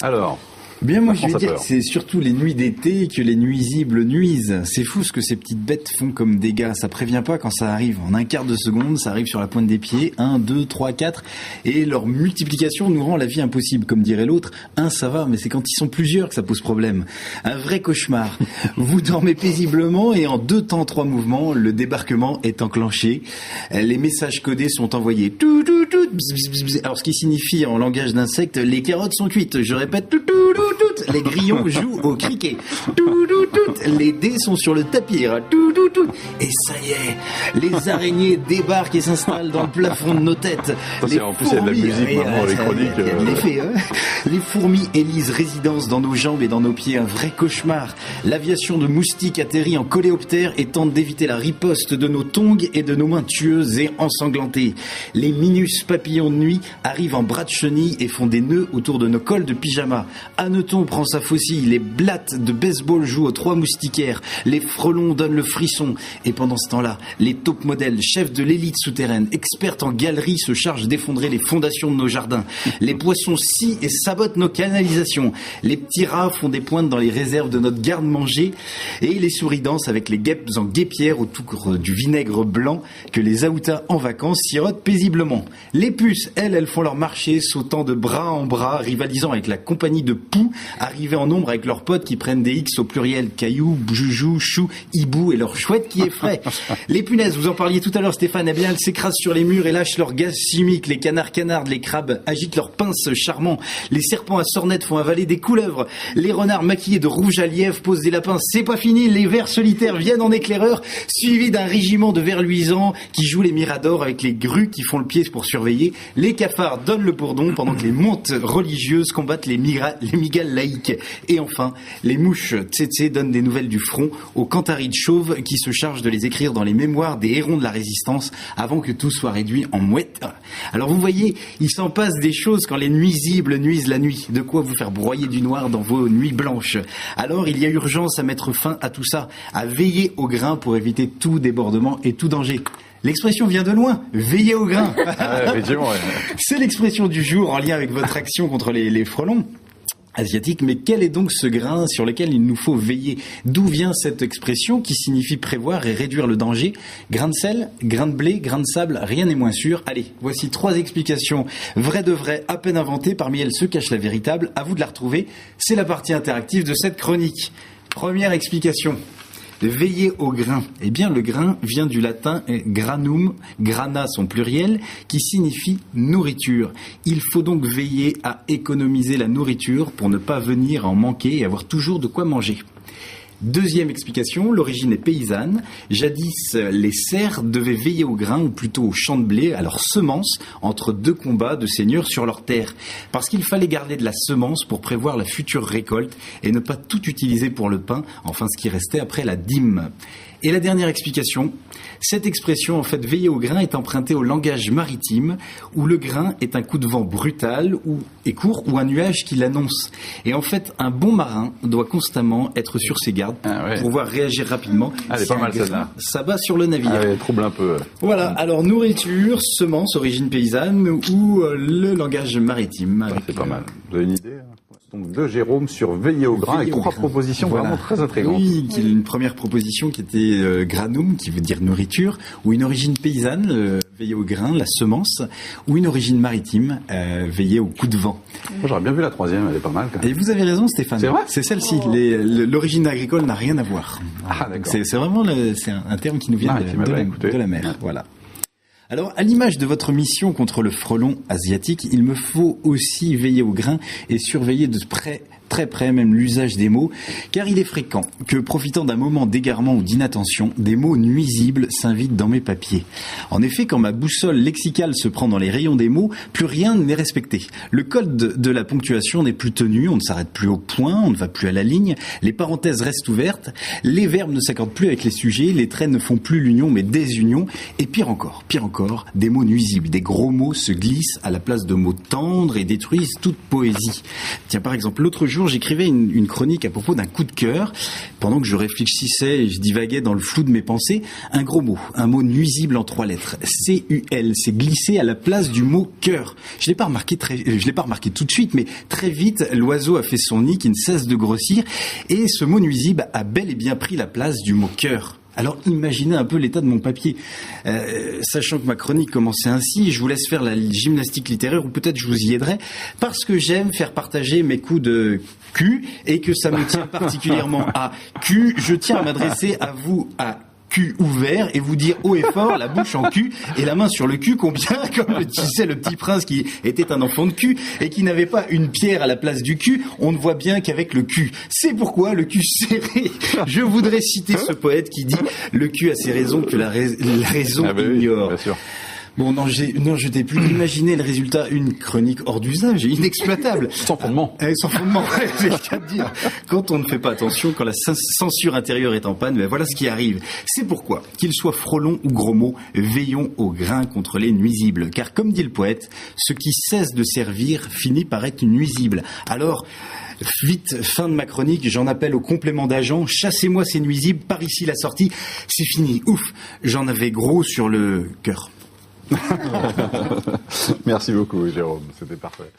Alors, bien, moi je vais dire que c'est surtout les nuits d'été que les nuisibles nuisent. C'est fou ce que ces petites bêtes font comme dégâts. Ça prévient pas quand ça arrive. En un quart de seconde, ça arrive sur la pointe des pieds. 1, 2, 3, 4. Et leur multiplication nous rend la vie impossible. Comme dirait l'autre, ça va, mais c'est quand ils sont plusieurs que ça pose problème. Un vrai cauchemar. Vous dormez paisiblement et en 2 temps 3 mouvements, le débarquement est enclenché. Les messages codés sont envoyés. Tout, tout, tout, bzz, bzz, bzz. Alors ce qui signifie en langage d'insecte, les carottes sont cuites. Je répète, tout, tout, tout. Les grillons jouent au cricket. Les dés sont sur le tapis. Et ça y est, les araignées débarquent et s'installent dans le plafond de nos têtes. En plus, il y a de la musique maintenant, les chroniques. Les fourmis élisent résidence dans nos jambes et dans nos pieds. Un vrai cauchemar. L'aviation de moustiques atterrit en coléoptère et tente d'éviter la riposte de nos tongs et de nos mains tueuses et ensanglantées. Les minus papillons de nuit arrivent en bras de chenille et font des nœuds autour de nos cols de pyjama. Hanneton prend sa faucille, les blattes de baseball jouent aux 3 moustiquaires, les frelons donnent le frisson. Et pendant ce temps-là, les top modèles, chefs de l'élite souterraine, expertes en galerie, se chargent d'effondrer les fondations de nos jardins. Les poissons scient et sabotent nos canalisations. Les petits rats font des pointes dans les réserves de notre garde-manger. Et les souris dansent avec les guêpes en guêpière autour du vinaigre blanc que les aoutas en vacances sirotent paisiblement. Les puces, elles font leur marché, sautant de bras en bras, rivalisant avec la compagnie de poux, arrivés en nombre avec leurs potes qui prennent des X au pluriel, cailloux, joujou, chou, hibou et leur chouette qui est frais. Les punaises, vous en parliez tout à l'heure Stéphane, eh bien elles s'écrasent sur les murs et lâchent leur gaz chimique. Les canards canardent, les crabes agitent leurs pinces charmants. Les serpents à sornettes font avaler des couleuvres. Les renards maquillés de rouge à lièvre posent des lapins. C'est pas fini, les vers solitaires viennent en éclaireur, suivis d'un régiment de vers luisants qui jouent les miradors avec les grues qui font le pied pour surveiller. Les cafards donnent le bourdon pendant que les montes religieuses combattent les migales laïques. Et enfin, les mouches tsetse donnent des nouvelles du front aux cantharides chauves qui se chargent de les écrire dans les mémoires des hérons de la résistance avant que tout soit réduit en mouettes. Alors vous voyez, il s'en passe des choses quand les nuisibles nuisent la nuit. De quoi vous faire broyer du noir dans vos nuits blanches. Alors il y a urgence à mettre fin à tout ça, à veiller au grain pour éviter tout débordement et tout danger. L'expression vient de loin, veiller au grain. C'est l'expression du jour en lien avec votre action contre les frelons asiatique, mais quel est donc ce grain sur lequel il nous faut veiller? D'où vient cette expression qui signifie prévoir et réduire le danger? Grain de sel, grain de blé, grain de sable, rien n'est moins sûr. Allez, voici 3 explications vraies de vraies, à peine inventées, parmi elles se cache la véritable, à vous de la retrouver, c'est la partie interactive de cette chronique. Première explication. Veiller au grain. Eh bien, le grain vient du latin granum, grana son pluriel, qui signifie nourriture. Il faut donc veiller à économiser la nourriture pour ne pas venir en manquer et avoir toujours de quoi manger. Deuxième explication, l'origine est paysanne. Jadis, les serfs devaient veiller au grain, ou plutôt au champ de blé, à leur semence, entre 2 combats de seigneurs sur leur terre. Parce qu'il fallait garder de la semence pour prévoir la future récolte et ne pas tout utiliser pour le pain, enfin ce qui restait après la dîme. Et la dernière explication, cette expression, en fait, veiller au grain est empruntée au langage maritime, où le grain est un coup de vent brutal et court, ou un nuage qui l'annonce. Et en fait, un bon marin doit constamment être sur ses gardes pour pouvoir réagir rapidement. C'est pas mal celle-là. Ça bat sur le navire. Elle trouble un peu. Voilà, alors nourriture, semence, origine paysanne, ou le langage maritime. C'est pas mal. Vous avez une idée donc de Jérôme sur veiller au grain avec 3 propositions vraiment très intrigantes. Oui, une première proposition qui était granum, qui veut dire nourriture, ou une origine paysanne, veiller au grain, la semence, ou une origine maritime, veiller au coup de vent. Moi j'aurais bien vu la 3e, elle est pas mal quand même. Et vous avez raison Stéphane. C'est vrai ? C'est celle-ci, l'origine agricole n'a rien à voir. Ah d'accord. C'est vraiment c'est un terme qui nous vient de la mer. Voilà. Alors, à l'image de votre mission contre le frelon asiatique, il me faut aussi veiller au grain et surveiller de près, très près même l'usage des mots, car il est fréquent que, profitant d'un moment d'égarement ou d'inattention, des mots nuisibles s'invitent dans mes papiers. En effet, quand ma boussole lexicale se prend dans les rayons des mots, plus rien n'est respecté. Le code de la ponctuation n'est plus tenu, on ne s'arrête plus au point, on ne va plus à la ligne, les parenthèses restent ouvertes, les verbes ne s'accordent plus avec les sujets, les traits ne font plus l'union mais désunion, et pire encore, des mots nuisibles, des gros mots se glissent à la place de mots tendres et détruisent toute poésie. Tiens, par exemple, l'autre jour, jour, j'écrivais une chronique à propos d'un coup de cœur. Pendant que je réfléchissais et je divaguais dans le flou de mes pensées, un gros mot, un mot nuisible en 3 lettres, C-U-L, s'est glissé à la place du mot cœur. Je l'ai pas remarqué tout de suite, mais très vite, l'oiseau a fait son nid qui ne cesse de grossir, et ce mot nuisible a bel et bien pris la place du mot cœur. Alors imaginez un peu l'état de mon papier. Sachant que ma chronique commençait ainsi, je vous laisse faire la gymnastique littéraire, ou peut-être je vous y aiderai, parce que j'aime faire partager mes coups de cul, et que ça me tient particulièrement à cul. Je tiens à m'adresser à vous à cul ouvert et vous dire haut et fort, la bouche en cul et la main sur le cul, combien, comme le disait le petit prince qui était un enfant de cul et qui n'avait pas une pierre à la place du cul, on ne voit bien qu'avec le cul. C'est pourquoi le cul serré. Je voudrais citer ce poète qui dit « Le cul a ses raisons que la raison ignore ». Bien sûr. Bon, non, je t'ai plus imaginé le résultat, une chronique hors d'usage, inexploitable. Sans fondement. Sans fondement, c'est le cas de dire. Quand on ne fait pas attention, quand la censure intérieure est en panne, ben voilà ce qui arrive. C'est pourquoi, qu'il soit frelon ou gros mot, veillons au grain contre les nuisibles. Car comme dit le poète, ce qui cesse de servir finit par être nuisible. Alors, vite, fin de ma chronique, j'en appelle au complément d'agent, chassez-moi ces nuisibles, par ici la sortie, c'est fini, ouf, j'en avais gros sur le cœur. Merci beaucoup, Jérôme. C'était parfait.